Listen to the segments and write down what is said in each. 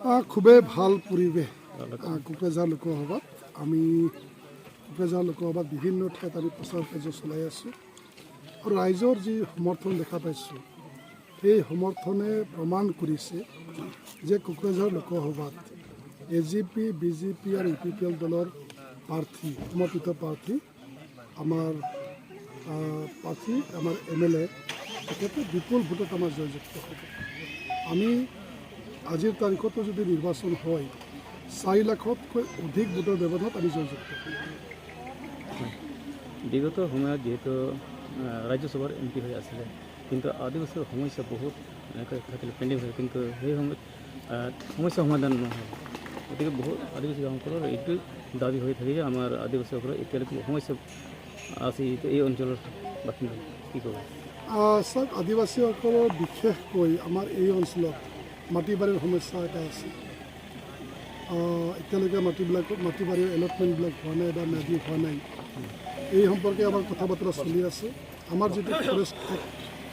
খুবেই ভাল পৰিৱেশ কোকৰাঝাৰ লোকসভাত। আমি কোকৰাঝাৰ লোকসভাত বিভিন্ন ঠাইত আমি প্ৰচাৰ কাৰ্য চলাই আছোঁ আৰু ৰাইজৰ যি সমৰ্থন দেখা পাইছোঁ সেই সমৰ্থনে প্ৰমাণ কৰিছে যে কোকৰাঝাৰ লোকসভাত AGP, BJP আৰু UPPL দলৰ প্ৰাৰ্থী, সমৰ্থিত প্ৰাৰ্থী আমাৰ MLA তেখেতে বিপুল ভোটত আমাৰ জয়যুক্ত হ'ব। আমি আজিৰ তাৰিখতো যদি নিৰ্বাচন হয় 4 লাখতকৈ অধিক ভোটৰ ব্যৱধানত আমি জয়যুক্ত হ'ম। বিগত সময়ত যেহেতু ৰাজ্যসভাৰ MP হৈ আছিলে, কিন্তু আদিবাসীৰ সমস্যা বহুত এনেকৈ থাকিলে পেণ্ডিং হৈ, কিন্তু সেই সময়ত সমস্যা সমাধান নহয়। গতিকে বহুত আদিবাসীসকলৰ এইটো দাবী হৈ থাকে যে আমাৰ আদিবাসীসকলৰ এতিয়ালৈকে সমস্যা আছে এই অঞ্চলৰ বাসিন্দা। কি ক'ব? চাওক, আদিবাসীসকলৰ বিশেষকৈ আমাৰ এই অঞ্চলত মাটি বাৰীৰ সমস্যা এটা আছে। এতিয়ালৈকে মাটি বাৰীৰ এলটমেণ্টবিলাক হোৱা নাই বা ম্যাদি হোৱা নাই। এই সম্পৰ্কে আমাৰ কথা বতৰা চলি আছে। আমাৰ যিটো ফৰেষ্ট এক্ট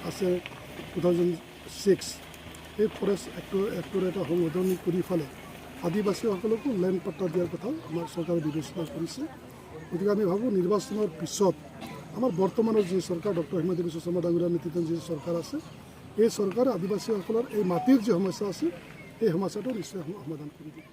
আছে 2006, এই ফৰেষ্ট এক্টৰ এটা সংশোধনী কৰি ফালে আদিবাসীসকলকো লেণ্ড পাট্টা দিয়াৰ কথা আমাৰ চৰকাৰে বিবেচনা কৰিছে। গতিকে আমি ভাবোঁ নিৰ্বাচনৰ পিছত আমাৰ বৰ্তমানৰ যি চৰকাৰ, ডক্টৰ হিমন্ত বিশ্ব শৰ্মা ডাঙৰীয়াৰ নেতৃত্বত যি চৰকাৰ আছে, এই চৰকাৰে আদিবাসীসকলৰ এই মাটিৰ যি সমস্যা আছে এই সমস্যাটো নিশ্চয় সমাধান কৰি দিব।